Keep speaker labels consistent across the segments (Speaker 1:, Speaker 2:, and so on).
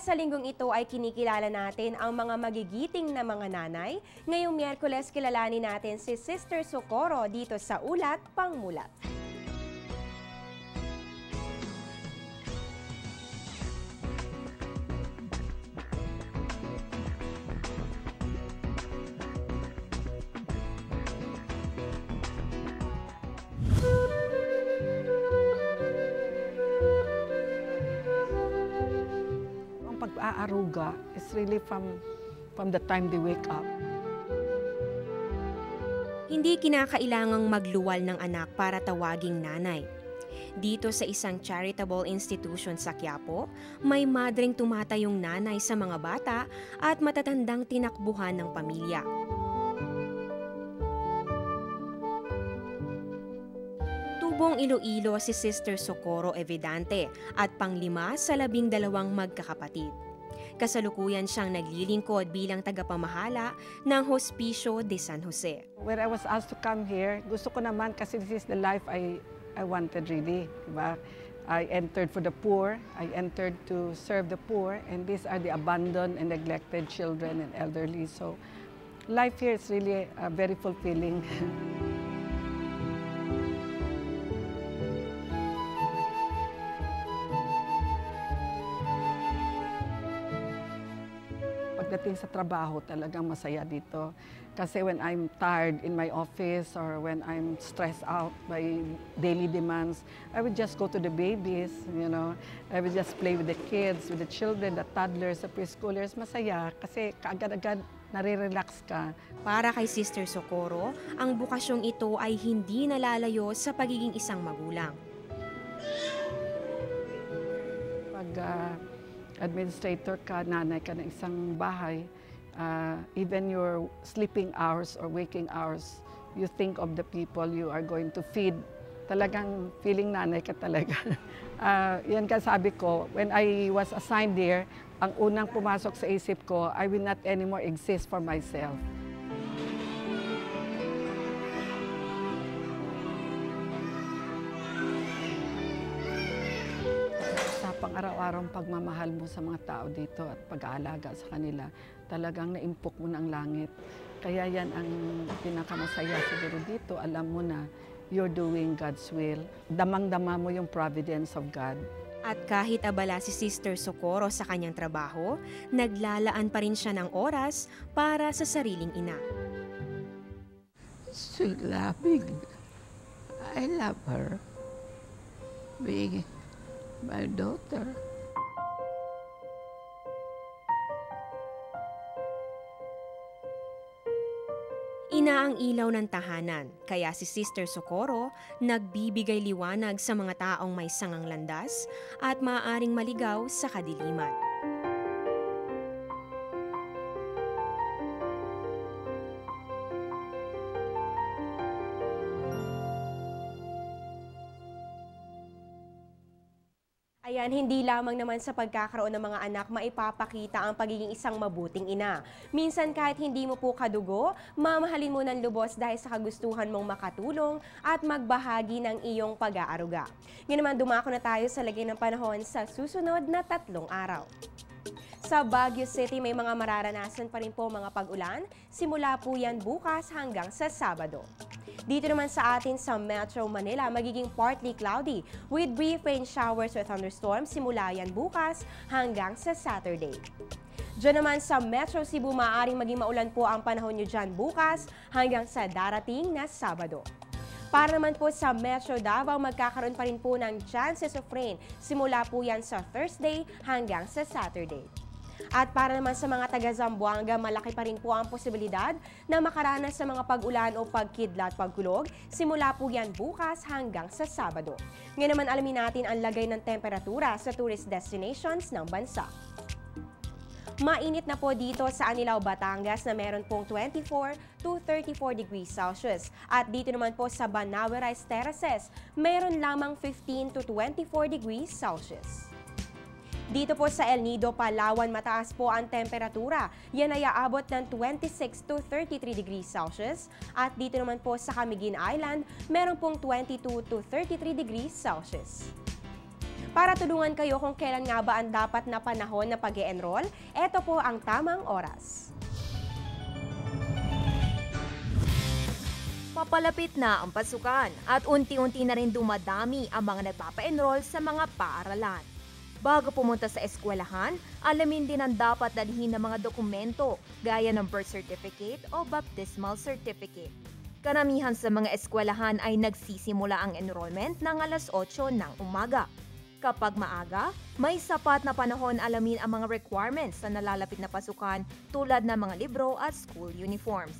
Speaker 1: sa linggong ito ay kinikilala natin ang mga magigiting na mga nanay. Ngayong Miyerkules kilalanin natin si Sister Socorro dito sa Ulat Pangmulat.
Speaker 2: Pag-aaruga is really from the time they wake up.
Speaker 1: Hindi kinakailangang magluwal ng anak para tawaging nanay. Dito sa isang charitable institution sa Quiapo, may madring tumatayong nanay sa mga bata at matatandang tinakbuhan ng pamilya. Tubong Iloilo si Sister Socorro Evidante at panglima sa 12 magkakapatid. Kasalukuyan siyang naglilingkod bilang tagapamahala ng Hospicio de San Jose.
Speaker 2: When I was asked to come here, gusto ko naman kasi this is the life I wanted really. Diba? I entered for the poor, I entered to serve the poor, and these are the abandoned and neglected children and elderly. So life here is really very fulfilling. Pagdating sa trabaho, talagang masaya dito. Kasi when I'm tired in my office or when I'm stressed out by daily demands, I would just go to the babies, you know. I would just play with the kids, with the children, the toddlers, the preschoolers. Masaya kasi kaagad-agad nare-relax ka.
Speaker 1: Para kay Sister Socorro, ang bukasyong ito ay hindi nalalayo sa pagiging isang magulang.
Speaker 2: Pag administrator ka, nanay ka ng isang bahay, even your sleeping hours or waking hours, you think of the people you are going to feed. Talagang feeling nanay ka talaga. Yan ka sabi ko, when I was assigned there, ang unang pumasok sa isip ko, I will not anymore exist for myself. Pang-araw-arang pagmamahal mo sa mga tao dito at pag-aalaga sa kanila, talagang naimpok mo ng langit. Kaya yan ang pinakamasaya siguro dito. Alam mo na you're doing God's will. Damang-dama mo yung providence of God.
Speaker 1: At kahit abala si Sister Socorro sa kanyang trabaho, naglalaan pa rin siya ng oras para sa sariling ina.
Speaker 3: Sweet loving. I love her. Being my daughter.
Speaker 1: Ina ang ilaw ng tahanan, kaya si Sister Socorro nagbibigay liwanag sa mga taong may sangang landas at maaaring maligaw sa kadiliman. Ayan, hindi lamang naman sa pagkakaroon ng mga anak maipapakita ang pagiging isang mabuting ina. Minsan kahit hindi mo po kadugo, mamahalin mo ng lubos dahil sa kagustuhan mong makatulong at magbahagi ng iyong pag-aaruga. Ngayon naman dumako na tayo sa lagay ng panahon sa susunod na 3 araw. Sa Baguio City, may mga mararanasan pa rin po mga pag-ulan. Simula po yan bukas hanggang sa Sabado. Dito naman sa atin sa Metro Manila, magiging partly cloudy with brief rain showers or thunderstorms. Simula yan bukas hanggang sa Saturday. Diyan naman sa Metro Cebu, maaaring maging maulan po ang panahon nyo dyan bukas hanggang sa darating na Sabado. Para naman po sa Metro Davao, magkakaroon pa rin po ng chances of rain. Simula po yan sa Thursday hanggang sa Saturday. At para naman sa mga taga-Zamboanga, malaki pa rin po ang posibilidad na makaranas sa mga pag-ulan o pagkidlat pagkulog. Simula po yan bukas hanggang sa Sabado. Ngayon naman alamin natin ang lagay ng temperatura sa tourist destinations ng bansa. Mainit na po dito sa Anilao, Batangas na meron pong 24 to 34 degrees Celsius. At dito naman po sa Banawe Rice Terraces, meron lamang 15 to 24 degrees Celsius. Dito po sa El Nido, Palawan, mataas po ang temperatura. Yan ay aabot ng 26 to 33 degrees Celsius. At dito naman po sa Camiguin Island, meron pong 22 to 33 degrees Celsius. Para tulungan kayo kung kailan nga ba ang dapat na panahon na pag-e-enroll, ito po ang tamang oras.
Speaker 4: Papalapit na ang pasukan at unti-unti na rin dumadami ang mga nagpapa-enroll sa mga paaralan. Bago pumunta sa eskwelahan, alamin din ang dapat dalhin ng mga dokumento gaya ng birth certificate o baptismal certificate. Karamihan sa mga eskwelahan ay nagsisimula ang enrollment ng alas 8 ng umaga. Kapag maaga, may sapat na panahon alamin ang mga requirements sa nalalapit na pasukan tulad ng mga libro at school uniforms.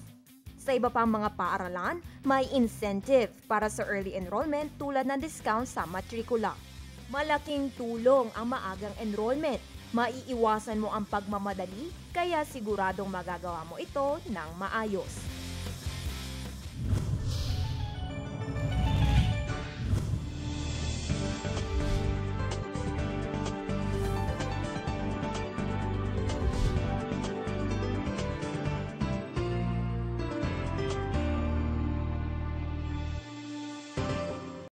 Speaker 4: Sa iba pang mga paaralan, may incentive para sa early enrollment tulad ng discount sa matrikula. Malaking tulong ang maagang enrollment. Maiiwasan mo ang pagmamadali, kaya siguradong magagawa mo ito ng maayos.